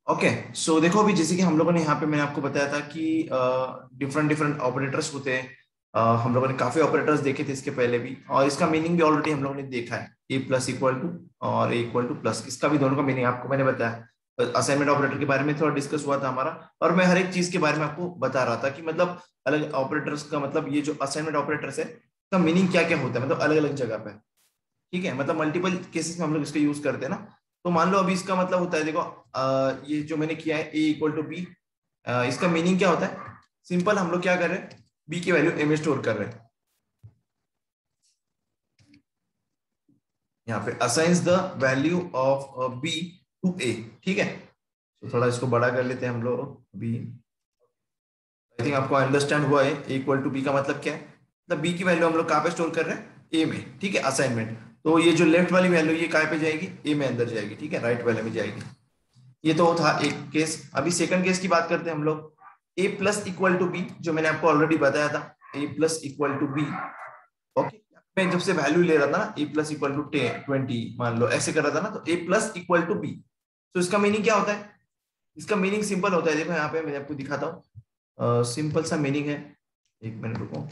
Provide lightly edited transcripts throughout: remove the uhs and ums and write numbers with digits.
Okay so देखो अभी जैसे कि हम लोगों ने यहाँ पे मैंने आपको बताया था कि डिफरेंट डिफरेंट ऑपरेटर्स होते हैं। हम लोगों ने काफी ऑपरेटर्स देखे थे इसके पहले भी, और इसका मीनिंग भी ऑलरेडी हम लोगों ने देखा है। ए प्लस इक्वल टू और ए इक्वल टू प्लस, इसका भी दोनों का मीनिंग आपको मैंने बताया। असाइनमेंट ऑपरेटर के बारे में थोड़ा डिस्कस हुआ था हमारा, और मैं हर एक चीज के बारे में आपको बता रहा था कि मतलब अलग ऑपरेटर्स का मतलब ये जो असाइनमेंट ऑपरेटर्स है का मीनिंग क्या क्या होता है, मतलब अलग अलग जगह पे। ठीक है, मतलब मल्टीपल केसेस में हम लोग इसका यूज करते हैं ना। तो मान लो अभी इसका मतलब होता है, देखो ये जो मैंने किया है ए इक्वल टू बी, इसका मीनिंग क्या होता है? सिंपल, हम लोग क्या कर रहे हैं, बी की वैल्यू ए में स्टोर कर रहे हैं। यहाँ पे assigns the value of B to A. ठीक है, तो थोड़ा इसको बड़ा कर लेते हैं हम लोग बी। आई थिंक आपको अंडरस्टैंड हुआ है ए इक्वल टू बी का मतलब क्या है। मतलब बी की वैल्यू हम लोग कहाँ पे स्टोर कर रहे हैं, ए में। ठीक है, असाइनमेंट। तो ये जो लेफ्ट वाली वैल्यू ये कहाँ पे जाएगी, ए में अंदर जाएगी। ठीक है, राइट वाले में जाएगी। ये तो था एक केस। अभी सेकंड केस की बात करते हैं हम लोग। A plus equal to B, जो मैंने आपको ऑलरेडी बताया था, A plus equal to B. Okay, मैं जब से वैल्यू ले रहा था ना, ए प्लस इक्वल टू 20 मान लो ऐसे कर रहा था ना, तो ए प्लस इक्वल टू बी। तो इसका मीनिंग क्या होता है? इसका मीनिंग सिंपल होता है, देखो यहाँ पे मैं आपको दिखाता हूँ। सिंपल सा मीनिंग है, एक मिनट रुको।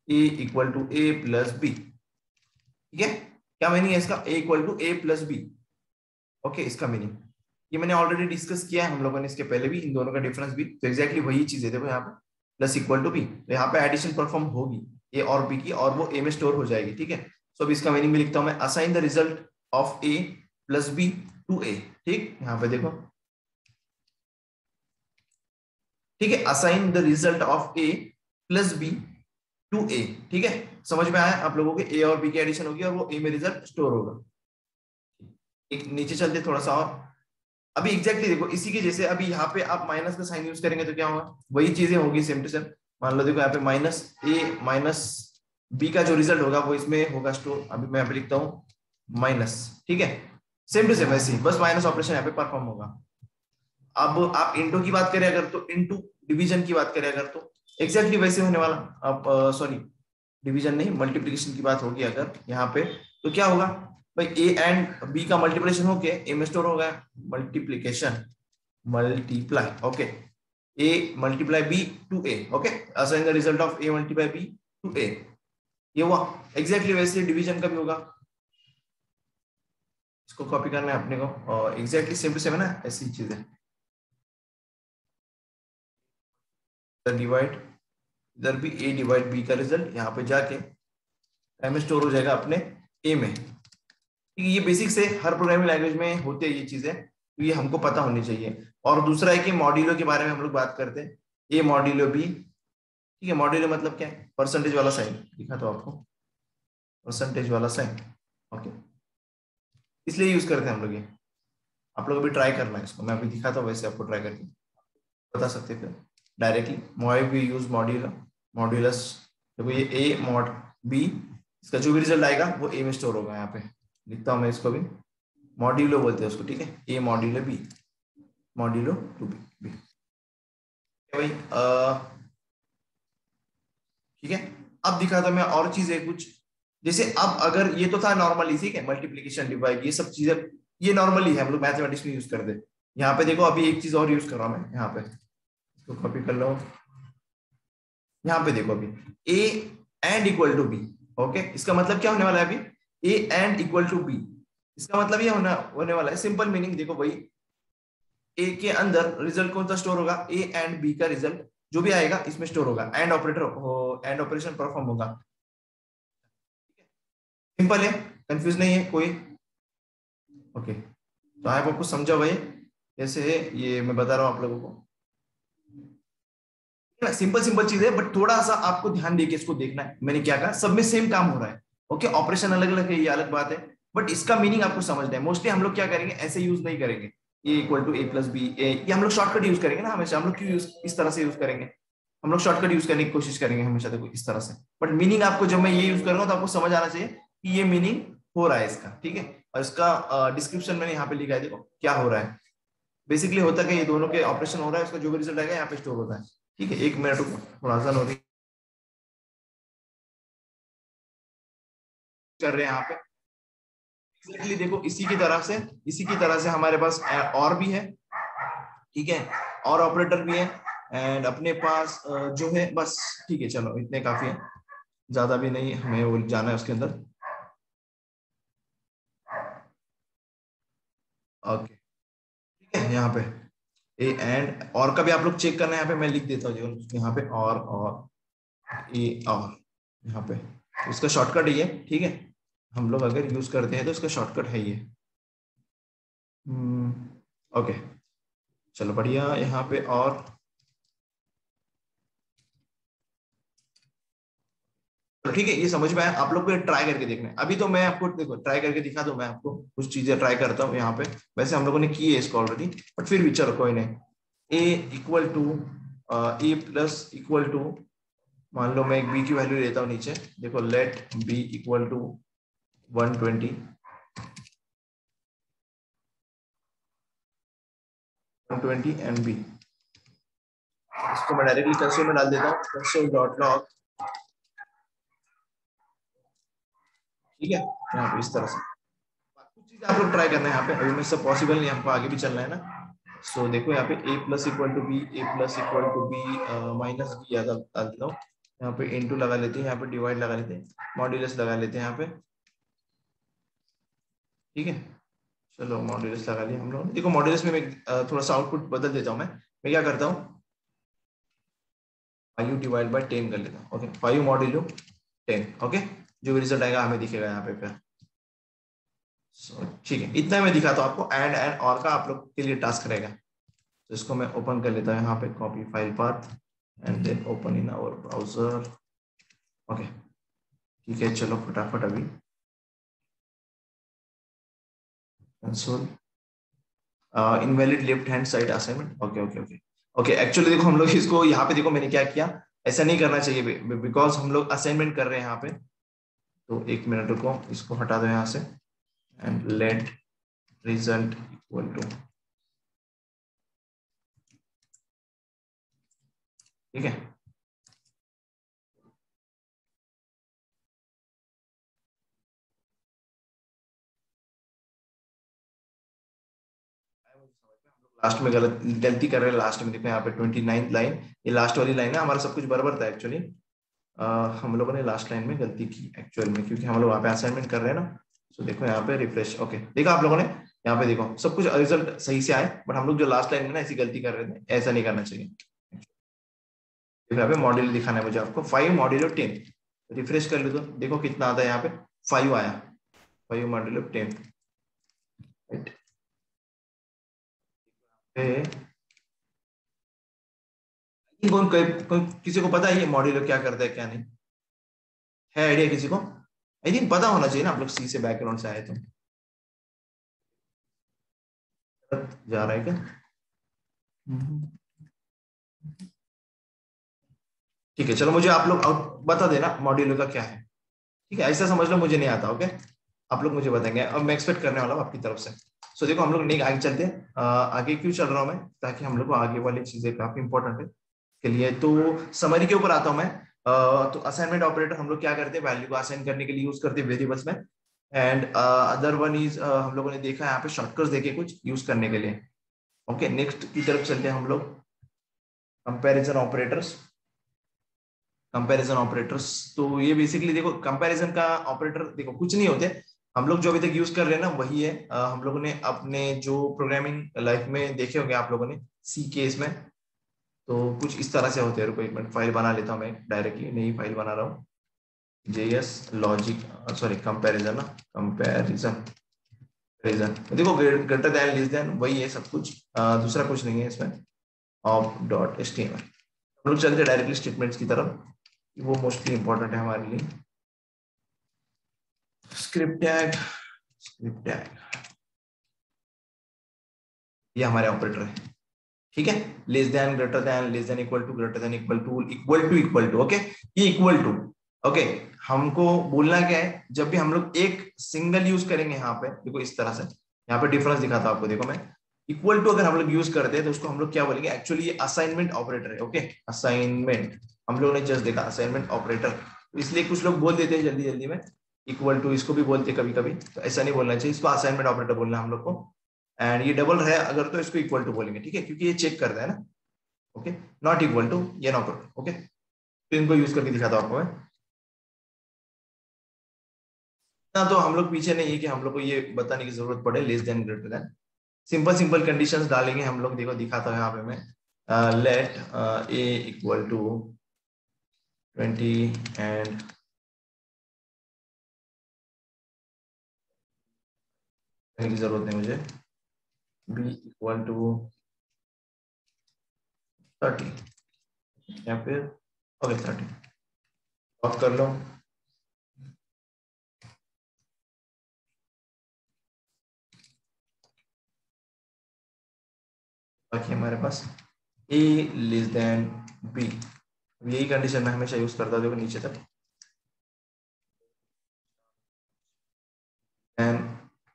A equal to A plus B. ठीक है, क्या मीनिंग है इसका? A equal to A plus B. Okay, इसका मीनिंग ये मैंने ऑलरेडी डिस्कस किया है हम लोगों ने इसके पहले भी, इन दोनों का डिफरेंस भी। तो एक्जैक्टली वही चीज है, देखो यहाँ पे प्लस इक्वल टू बी, तो यहाँ पे एडिशन परफॉर्म होगी ए और बी की, और वो ए में स्टोर हो जाएगी। ठीक है, सो अब इसका मीनिंग भी लिखता हूं मैं, assign the result of A plus B to A. ठीक, यहाँ पे देखो, ठीक है, assign the result of A plus B to A. ठीक है, समझ में आया आप लोगों के? ए और बी की एडिशन होगी और वो ए में रिजल्ट स्टोर होगा। एक नीचे चलते थोड़ा सा, और अभी एग्जैक्टली देखो इसी की जैसे अभी यहाँ पे आप माइनस का साइन यूज करेंगे तो क्या होगा, वही चीजें होगी सेम टू सेम। मान लो देखो यहाँ पे माइनस ए माइनस बी का जो रिजल्ट होगा वो इसमें होगा स्टोर। अभी मैं यहाँ पे लिखता हूँ माइनस। ठीक है, सेम टू सेम ऐसे ही, बस माइनस ऑपरेशन यहाँ पे परफॉर्म होगा। अब आप इंटू की बात करें अगर, तो इंटू डिवीजन की बात करें अगर, तो एग्जैक्टली वैसे होने वाला। अब सॉरी, डिवीजन नहीं, मल्टीप्लीकेशन की बात होगी अगर यहाँ पे, तो क्या होगा भाई, ए एंड बी का मल्टीप्लिकेशन होके ए में स्टोर होगा। Multiplication, multiply. Okay, A multiply B to A. Okay, assign the result of A multiply B to A, ये हुआ। एग्जैक्टली वैसे डिवीजन का भी होगा। इसको कॉपी करना है अपने को, और एग्जैक्टली सेम टू सेम है ना, ऐसी चीज है। डिवाइड, इधर भी ए डिवाइड बी का रिजल्ट यहाँ पे जाके ए में स्टोर हो जाएगा अपने ए में। ठीक है, ये बेसिक से हर प्रोग्रामिंग लैंग्वेज में होते हैं ये चीजें, तो ये हमको पता होनी चाहिए। और दूसरा है कि मॉड्यूलो के बारे में हम लोग बात करते हैं, ए मॉड्यूलो बी। ठीक है, मॉड्यूलो मतलब क्या है, परसेंटेज वाला साइन दिखा तो आपको, परसेंटेज वाला साइन। ओके, इसलिए यूज करते हैं हम लोग ये। आप लोग अभी ट्राई करना है इसको, मैं अभी दिखाता हूँ वैसे आपको ट्राई करके बता सकते हैं। फिर डायरेक्टली मोई भी यूज मॉड्यूलो, मॉड्यूलस। देखो ये ए मॉड बी, इसका जो भी रिजल्ट आएगा वो ए में स्टोर होगा। यहाँ पे लिखता हूँ मैं इसको भी, मॉड्यूलो बोलते हैं उसको। ठीक है, A modulo B, modulo to B भाई। ठीक है, अब दिखाता मैं और चीजें कुछ। जैसे अब अगर ये तो था नॉर्मली, ठीक है, मल्टीप्लीकेशन डिवाइड ये सब चीजें, ये नॉर्मली है, हम लोग मैथमेटिक्स में यूज करते हैं। यहाँ पे देखो अभी एक चीज और यूज कर रहा हूं मैं, यहाँ पे इसको कॉपी कर लो। यहाँ पे देखो अभी a and equal to B. Okay, इसका मतलब क्या होने वाला है अभी, a and equal to b, इसका मतलब ये होने वाला है। सिंपल मीनिंग देखो भाई, ए के अंदर रिजल्ट कौन सा स्टोर होगा, ए एंड बी का रिजल्ट जो भी आएगा इसमें स्टोर होगा। And operator, and operation perform होगा। सिंपल है, कंफ्यूज नहीं है कोई। ओके, तो आई आपको समझा भाई, जैसे है ये मैं बता रहा हूँ आप लोगों को। सिंपल सिंपल चीज है, बट थोड़ा सा आपको ध्यान देके इसको देखना है। मैंने क्या कहा, सब में सेम काम हो रहा है। ओके, ऑपरेशन अलग अलग है, ये अलग बात है, बट इसका मीनिंग आपको समझना है। मोस्टली हम लोग क्या करेंगे, ऐसे यूज नहीं करेंगे, A equal to A plus B, ये हम लोग शॉर्टकट यूज करेंगे ना हमेशा। हम लोग क्यों इस तरह से यूज करेंगे, हम लोग शॉर्टकट यूज करने की कोशिश करेंगे हमेशा, देखो इस तरह से। बट मीनिंग आपको, जब मैं ये यूज करूंगा तो आपको समझ आना चाहिए कि ये मीनिंग हो रहा है इसका। ठीक है, और इसका डिस्क्रिप्शन मैंने यहाँ पे लिखा है, देखो क्या हो रहा है। बेसिकली होता है कि ये दोनों के ऑपरेशन हो रहा है, उसका जो भी रिजल्ट आएगा यहाँ पे स्टोर होता है। ठीक है, एक मिनट थोड़ा आसान हो रही कर रहे हैं यहाँ पे। एग्जैक्टली देखो इसी की तरह से, इसी की तरह से हमारे पास और भी है। ठीक है, और ऑपरेटर भी है, एंड अपने पास जो है बस, ठीक है चलो इतने काफी है, ज्यादा भी नहीं हमें वो जाना है उसके अंदर। ओके ठीक है, यहाँ पे ए एंड और का भी आप लोग चेक करना है, यहाँ पे मैं लिख देता हूँ यहाँ पे और ए और यहाँ पे इसका शॉर्टकट ये, ठीक है, हम लोग अगर यूज करते हैं तो इसका शॉर्टकट है ये। ओके चलो बढ़िया, यहाँ पे और तो ठीक है, ये समझ में आया आप लोग को, ट्राई करके देखना है। अभी तो मैं आपको देखो ट्राई करके दिखा दूं, मैं आपको कुछ चीजें ट्राई करता हूँ यहाँ पे। वैसे हम लोगों ने की है इसको ऑलरेडी, बट फिर भी चलो कोई नहीं। A equal to A plus equal to, मान लो मैं एक बी की वैल्यू लेता हूँ नीचे, देखो let b equal to 120 and b, इसको मैं डायरेक्टली कंसोल में डाल देता हूँ, कंसोल डॉट लॉग, ठीक है, यहाँ पे इस तरह से कुछ चीज आप लोग ट्राई करना है यहाँ पे। अभी में सब पॉसिबल नहीं, हमको आगे भी चलना है ना। सो देखो यहाँ पे a plus equal to b, a plus equal to b minus b, याद डाल देता हूँ यहाँ पे, इनटू लगा लेते हैं, यहाँ पे डिवाइड लगा लेते हैं, मॉड्यूलस लगा लेते हैं यहाँ पे, ठीक है। चलो मॉड्यूलस लगा लिया हम लोग। देखो मॉड्यूलस में मैं थोड़ा सा आउटपुट बदल देता हूँ, मैं क्या करता हूँ 5 डिवाइड बाई 10 कर लेता हूँ, ओके 5 मॉड्यूलो 10, ओके, जो भी रिजल्ट आएगा हमें दिखेगा यहाँ पे फिर। ठीक है, इतना मैं दिखाता हूँ आपको, एंड और का आप लोग के लिए टास्क रहेगा। तो इसको मैं ओपन कर लेता हूँ यहाँ पे, copy file path and then open in our browser, okay ठीक है। चलो फटाफट अभी console, invalid left hand side assignment, okay okay okay okay. Actually देखो हम लोग इसको यहाँ पे देखो मैंने क्या किया, ऐसा नहीं करना चाहिए बिकॉज हम लोग असाइनमेंट कर रहे हैं यहाँ पे। तो एक मिनट रुको, इसको हटा दो यहाँ से, and let result equal to, ठीक है। लास्ट में गलती कर रहे हैं, लास्ट में देखो यहाँ पे 29th लाइन, ये लास्ट वाली लाइन है, हमारा सब कुछ बराबर था एक्चुअली। हम लोगों ने लास्ट लाइन में गलती की एक्चुअल में, क्योंकि हम लोग वहाँ पे असाइनमेंट कर रहे हैं ना। तो देखो यहाँ पे रिफ्रेश, ओके देखा आप लोगों ने, यहाँ पे देखो सब कुछ रिजल्ट सही से आए, बट हम लोग जो लास्ट लाइन में ना ऐसी गलती कर रहे थे, ऐसा नहीं करना चाहिए। यहाँ पे मॉड्यूल दिखाना है मुझे आपको, 5 मॉड्यूल 10, रिफ्रेश कर लो तो देखो कितना आता है यहाँ पे, 5 आया, 5 मॉड्यूल 10, राइट। किसी को पता है ये मॉड्यूल क्या करता है क्या नहीं है, आइडिया किसी को? आई थिंक पता होना चाहिए ना, आप लोग सी से बैकग्राउंड से आए तो। जा रहा है क्या? ठीक है चलो, मुझे आप लोग बता देना मॉड्यूल का क्या है, ठीक है, ऐसा समझ लो मुझे नहीं आता, ओके। आप लोग मुझे बताएंगे, अब मैं एक्सपेक्ट करने वाला हूँ आपकी तरफ से। सो देखो हम लोग नहीं आगे चलते हैं, आगे क्यों चल रहा हूँ मैं, ताकि हम लोग को आगे वाली चीजें काफी इंपॉर्टेंट है के लिए। तो समरी के ऊपर आता हूँ मैं। तो असाइनमेंट ऑपरेटर हम लोग क्या करते हैं, वैल्यू को असाइन करने के लिए यूज करते हैं वेरिएबल्स में, एंड अदर वन इज हम लोगों ने देखा यहाँ पे शॉर्टकट्स देखे कुछ यूज करने के लिए। ओके नेक्स्ट की तरफ चलते हैं हम लोग, कंपैरिजन ऑपरेटर्स। कंपैरिजन ऑपरेटर्स, तो ये बेसिकली देखो कंपैरिजन का ऑपरेटर देखो कुछ नहीं होते, हम लोग जो अभी तक यूज कर रहे हैं ना वही है। हम लोगों ने अपने जो प्रोग्रामिंग लाइफ में देखे होंगे आप लोगों ने सी केस में, तो कुछ इस तरह से होते हैं। रुको एक मिनट, फाइल बना लेता हूँ मैं, डायरेक्टली नई फाइल बना रहा हूँ, JS लॉजिक, सॉरी कंपैरिजन ना, कंपैरिजन रीजन, देखो ग्रेटर देन लेस देन वही है सब कुछ, दूसरा कुछ नहीं है इसमें। ऑफ डॉट HTML, हम लोग चलते डायरेक्टली स्टेटमेंट्स की तरफ, वो मोस्टली इंपॉर्टेंट है हमारे लिए। स्क्रिप्ट टैग, स्क्रिप्ट टैग ये हमारे ऑपरेटर है, ठीक है। Less than, greater than, less than equal to, greater than equal to, equal to, okay. ये इक्वल टू, ओके। हमको बोलना क्या है, जब भी हम लोग एक सिंगल यूज करेंगे यहाँ पे, देखो इस तरह से, यहाँ पे डिफरेंस दिखाता हूं आपको, देखो मैं इक्वल टू अगर हम लोग यूज करते हैं तो उसको हम लोग क्या बोलेंगे, एक्चुअली ये असाइनमेंट ऑपरेटर है, ओके। असाइनमेंट हम लोग ने जस्ट देखा, असाइनमेंट ऑपरेटर, इसलिए कुछ लोग बोल देते हैं जल्दी जल्दी में इक्वल टू, इसको भी बोलते हैं कभी कभी, तो ऐसा नहीं बोलना चाहिए, इसको असाइनमेंट ऑपरेटर बोलना है हम लोग को। एंड ये डबल है अगर तो इसको इक्वल टू बोलेंगे, ठीक है, क्योंकि ये चेक करता है ना। ओके, नॉट इक्वल टू ये नॉट, ओके, तो इनको यूज करके दिखाता हूं आपको मैं ना। तो हम लोग पीछे नहीं है कि हम लोग को ये बताने की जरूरत पड़े less than greater than, simple simple conditions डालेंगे हम लोग। देखो दिखाता हूँ यहाँ पे मैं, let a equal to 20 and की जरूरत नहीं मुझे, बी इक्वल टू 30 या फिर ओके 30 ऑफ कर लो। बाकी हमारे पास ए लेस देन बी, यही कंडीशन मैं हमेशा यूज करता हूँ। देखो नीचे तक and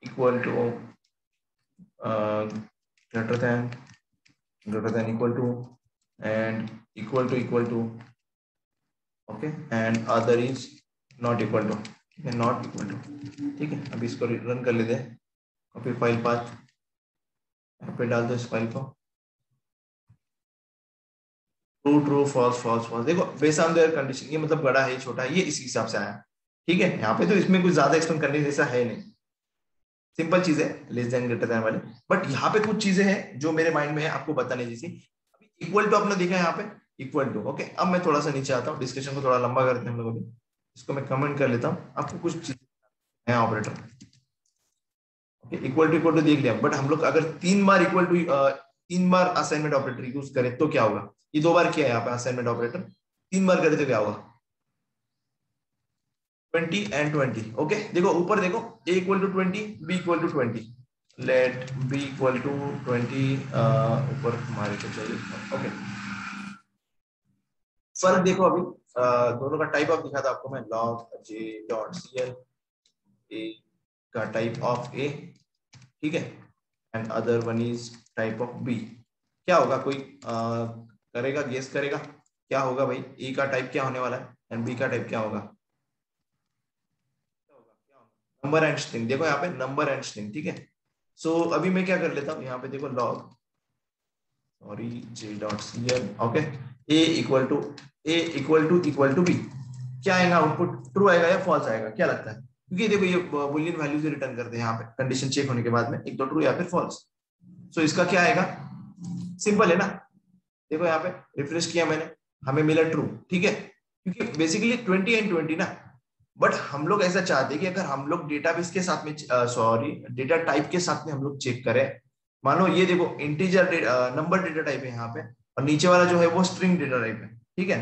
equal to greater than equal to and equal to okay and other is not equal to, ठीक है, नॉट इक्वल टू, ठीक है। अभी इसको रन कर लेते हैं, कॉपी फाइल पाथ यहाँ पे डाल दो इस फाइल को, true true false false false. देखो बेस्ड ऑन देयर कंडीशन, ये मतलब बड़ा है छोटा है ये इस हिसाब से आया, ठीक है। यहाँ पे तो इसमें कुछ ज्यादा एक्सप्लेन करने जैसा है नहीं, सिंपल चीज है लेस देन ग्रेटर देन वाले। बट यहाँ पे कुछ चीजें हैं जो मेरे माइंड में है आपको बताने जैसी। अभी इक्वल टू आपने देखा है यहाँ पे इक्वल टू, ओके। अब मैं थोड़ा सा नीचे आता हूँ, डिस्कशन को थोड़ा लंबा करते हैं हम लोग। अभी इसको मैं कमेंट कर लेता हूँ, आपको कुछ चीजें है ऑपरेटर, ओके। इक्वल टू देख लिया, बट हम लोग अगर 3 बार इक्वल टू 3 बार असाइनमेंट ऑपरेटर यूज करें तो क्या होगा। ये 2 बार किया है यहाँ पे असाइनमेंट ऑपरेटर, 3 बार करे तो क्या होगा, 20 एंड 20, ओके। देखो ऊपर देखो a equal to 20, b equal to 20, let b equal to 20 ऊपर हमारे को चाहिए, ओके। फर्क देखो अभी दोनों का टाइप ऑफ दिखा था आपको मैं, log j dot cl, a का टाइप ऑफ a, ठीक है, and other one is type of b। क्या होगा, कोई करेगा, गेस करेगा क्या होगा भाई, a का टाइप क्या होने वाला है एंड b का टाइप क्या होगा। नंबर एंड स्ट्रिंग, देखो यहाँ पे नंबर एंड स्ट्रिंग, ठीक है। सो अभी मैं क्या कर लेता हूँ यहाँ पे देखो log sorry j dot cl, ओके, a इक्वल टू b, क्या आएगा आउटपुट, ट्रू आएगा या फॉल्स आएगा, क्या लगता है। क्योंकि देखो ये बुलियन वैल्यूज रिटर्न करते हैं यहाँ पे कंडीशन चेक होने के बाद में, एक तो ट्रू या फिर फॉल्स। सो इसका क्या आएगा, सिंपल है ना। देखो यहाँ पे रिफ्रेश किया मैंने, हमें मिला ट्रू, ठीक है, क्योंकि बेसिकली 20 एंड 20 ना। बट हम लोग ऐसा चाहते हैं कि अगर हम लोग डेटाबेस के साथ में सॉरी डेटा टाइप के साथ में हम लोग चेक करें, मानो ये देखो इंटीजर नंबर डेटा टाइप है यहाँ पे, और नीचे वाला जो है वो स्ट्रिंग डेटा टाइप है, ठीक है।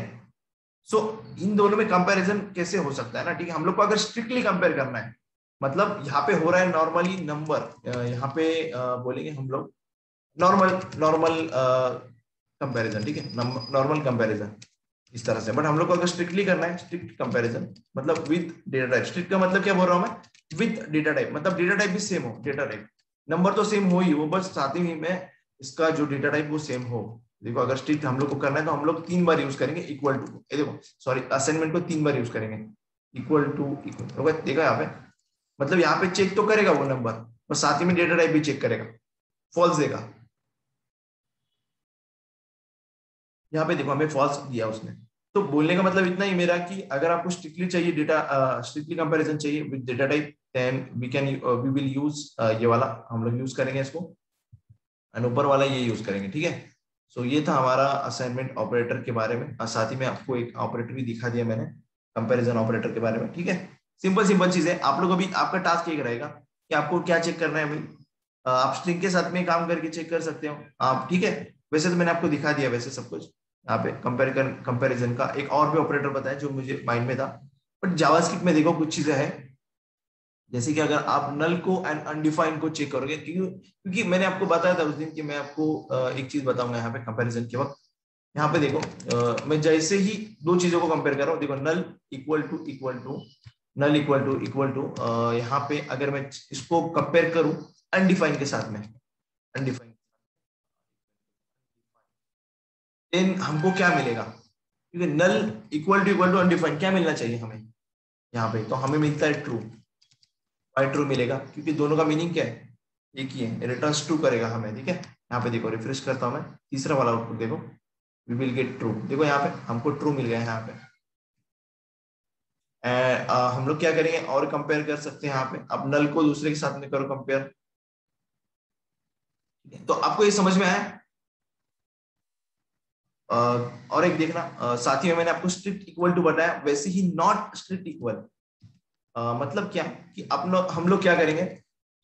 सो इन दोनों में कंपैरिजन कैसे हो सकता है ना, ठीक है। हम लोग को अगर स्ट्रिक्टली कंपेयर करना है, मतलब यहाँ पे हो रहा है नॉर्मली नंबर, यहाँ पे बोलेंगे हम लोग नॉर्मल नॉर्मल कंपैरिजन, ठीक है, नॉर्मल कंपैरिजन इस तरह से। बट हम लोग को अगर स्ट्रिक्टली करना है, स्ट्रिक्ट कंपैरिजन मतलब विद डेटा टाइप, स्ट्रिक्ट का मतलब क्या बोल रहा हूं मैं, विद डेटा टाइप, मतलब डेटा टाइप भी सेम हो, डेटा टाइप नंबर तो सेम हो ही हो, बस साथ ही में इसका जो डेटा टाइप वो सेम हो। देखो अगर स्ट्रिक्ट हम लोग को करना है तो हम लोग 3 बार यूज करेंगे इक्वल टू, ये देखो सॉरी असाइनमेंट को 3 बार यूज करेंगे, इक्वल देखा यहाँ पे, मतलब यहाँ पे चेक तो करेगा वो नंबर और साथ ही में डेटा टाइप भी चेक करेगा, फॉल्स देगा। यहाँ पे देखो हमें फॉल्स दिया उसने। तो बोलने का मतलब इतना ही मेरा कि अगर आपको स्ट्रिक्टली चाहिए डेटा, स्ट्रिक्टली कंपैरिजन चाहिए with data type, then we will use ये वाला हम लोग यूज करेंगे इसको, एंड ऊपर वाला ये यूज करेंगे, ठीक है। सो ये था हमारा असाइनमेंट ऑपरेटर के बारे में, और साथ ही में आपको एक ऑपरेटर भी दिखा दिया मैंने कंपैरिजन ऑपरेटर के बारे में, ठीक है। सिंपल सिंपल चीज है। आप लोग अभी आपका टास्क एक रहेगा कि आपको क्या चेक करना है भाई, आप स्ट्रिंग के साथ में काम करके चेक कर सकते हो आप, ठीक है। वैसे तो मैंने आपको दिखा दिया वैसे सब कुछ यहाँ पे कंपैरिजन का एक और भी ऑपरेटर बताया जो मुझे माइंड में था। बट जावास्क्रिप्ट में देखो कुछ चीजें हैं, जैसे कि अगर आप नल को एंड अनडिफाइंड को चेक करोगे, क्योंकि मैंने आपको बताया था उस दिन कि मैं आपको एक चीज बताऊंगा यहाँ पे कंपैरिजन के वक्त। यहाँ पे देखो मैं जैसे ही दो चीजों को कंपेयर कर रहा हूँ, देखो null equal to null equal to यहाँ पे अगर मैं इसको कंपेयर करूं अनडिफाइंड के साथ में, अनडिफाइंड, देन हमको क्या मिलेगा, क्योंकि नल इक्वल टू अनडिफाइंड क्या मिलना चाहिए हमें यहाँ पे, तो हमें मिलता है ट्रू, वाई ट्रू मिलेगा, क्योंकि दोनों का मीनिंग क्या है, एक ही है, रिटर्न ट्रू करेगा हमें, ठीक है। यहाँ पे देखो रिफ्रेश करता हूँ मैं, तीसरा वाला आउटपुट देखो, वी विल गेट ट्रू, देखो यहाँ पे हमको ट्रू मिल गया है यहाँ पे। हम लोग क्या करेंगे और कंपेयर कर सकते हैं यहाँ पे, अब नल को दूसरे के साथ में करो कंपेयर। तो आपको ये समझ में आया। और एक देखना, साथ ही में मैंने आपको स्ट्रिक्ट इक्वल टू बताया, वैसे ही नॉट स्ट्रिक्ट इक्वल। मतलब क्या कि हम लोग क्या करेंगे,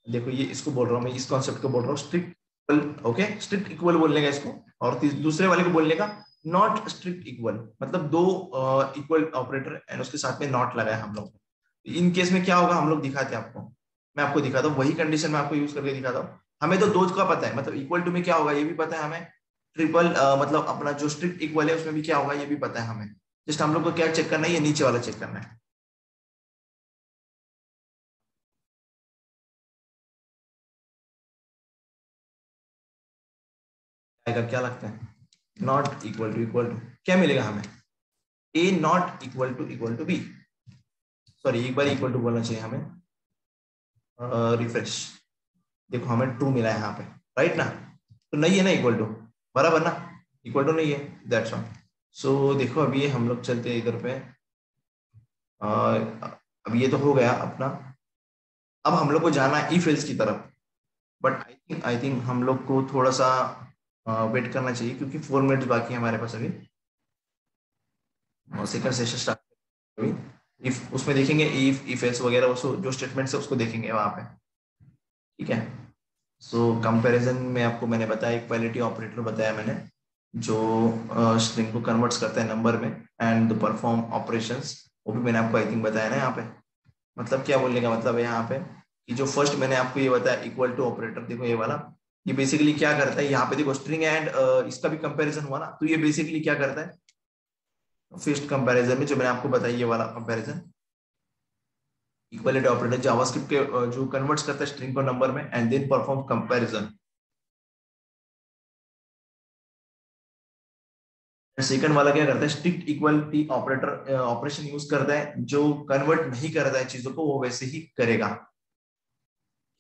देखो ये इसको बोल रहा हूँ मैं, इस कॉन्सेप्ट को बोल रहा हूँ strict equal, okay, strict equal बोलने का इसको, और दूसरे वाले को बोलने का नॉट स्ट्रिक्ट इक्वल, मतलब दो इक्वल ऑपरेटर एंड उसके साथ में नॉट लगाया हम लोग। इन केस में क्या होगा हम लोग दिखाते हैं आपको, मैं आपको दिखाता हूँ वही कंडीशन में आपको यूज करके दिखाता हूँ। हमें तो दो का पता है, मतलब इक्वल टू में क्या होगा ये भी पता है हमें, ट्रिपल मतलब अपना जो स्ट्रिक्ट इक्वल है उसमें भी क्या होगा ये भी पता है हमें। जस्ट हम लोग को क्या चेक करना है, ये नीचे वाला चेक करना है। क्या लगता है, नॉट इक्वल टू क्या मिलेगा हमें, A not equal to B, sorry एक बार इक्वल टू बोलना चाहिए हमें, रिफ्रेश, देखो हमें ट्रू मिला है यहाँ पे, राइट ना, तो नहीं है ना इक्वल टू, बराबर ना, इक्वल टू नहीं है, दैट्स ऑल। सो देखो अभी हम लोग चलते हैं इधर पे, अब ये तो हो गया अपना, अब हम लोग को जाना है इफ एल्स की तरफ, बट आई थिंक हम लोग को थोड़ा सा वेट करना चाहिए क्योंकि 4 मिनट बाकी है हमारे पास अभी, और सेकंड सेशन स्टार्ट अभी। इफ उसमें देखेंगे इफ एल्स वगैरह, उसको जो स्टेटमेंट्स है उसको देखेंगे वहां पे, ठीक है। सो कंपैरिजन में आपको मैंने बताया, इक्वालिटी ऑपरेटर बताया मैंने, जो स्ट्रिंग को कन्वर्ट्स करता है नंबर में, एंड द परफॉर्म ऑपरेशंस, वो भी मैंने आपको आई थिंक बताया ना यहाँ पे। मतलब क्या बोलने का मतलब है यहाँ पे कि जो फर्स्ट मैंने आपको ये बताया इक्वल टू ऑपरेटर, देखो ये वाला, ये बेसिकली क्या करता है, यहाँ पे देखो स्ट्रिंग एंड इसका भी कंपैरिजन हुआ ना, तो ये बेसिकली क्या करता है, फिक्स्ड कंपैरिजन में जो मैंने आपको बताया ये वाला कंपैरिजन, इक्वालिटी ऑपरेटर जावास्क्रिप्ट के जो कन्वर्ट्स करता है स्ट्रिंग को नंबर में and then perform comparison. Second वाला क्या करता है, strict equality operator operation use करता है, जो कन्वर्ट नहीं करता है चीजों को वो वैसे ही करेगा,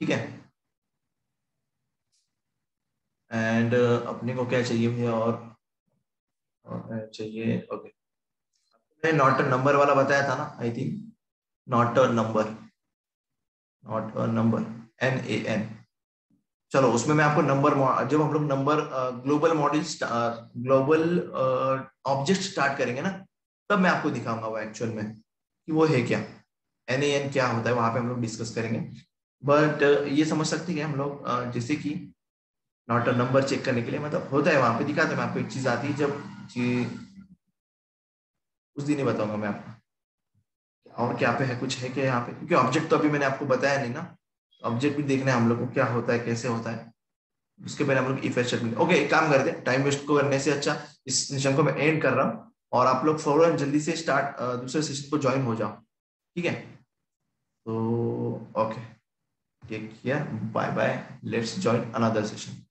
ठीक है। एंड अपने को क्या चाहिए भैया, और चाहिए, ओके, मैंने नॉट अ नंबर वाला बताया था ना I think, not a number, not a number, NAN, चलो उसमें मैं आपको नंबर, जब हम लोग number global model global object start करेंगे ना, तब मैं आपको दिखाऊंगा वो एक्चुअल में कि वो है क्या, NAN क्या होता है, वहां पे हम लोग डिस्कस करेंगे। बट ये समझ सकते हैं कि हम लोग जैसे कि नॉट अ नंबर चेक करने के लिए, मतलब होता है वहां पे दिखाते हैं, मैं आपको एक चीज आती है जब जी, उस दिन ही बताऊंगा मैं आपको, और क्या पे है, कुछ है क्या यहाँ पे, क्योंकि ऑब्जेक्ट तो अभी मैंने आपको बताया नहीं ना, ऑब्जेक्ट भी देखना है हम लोग को क्या होता है कैसे होता है, उसके पहले हम लोग इफ एल्स स्टेटमेंट, ओके एक काम करते हैं, टाइम वेस्ट को करने से अच्छा इस सेशन को मैं एंड कर रहा हूँ, और आप लोग फौरन जल्दी से स्टार्ट दूसरे सेशन को ज्वाइन हो जाओ, ठीक है। तो okay, take care, bye bye, let's join another session.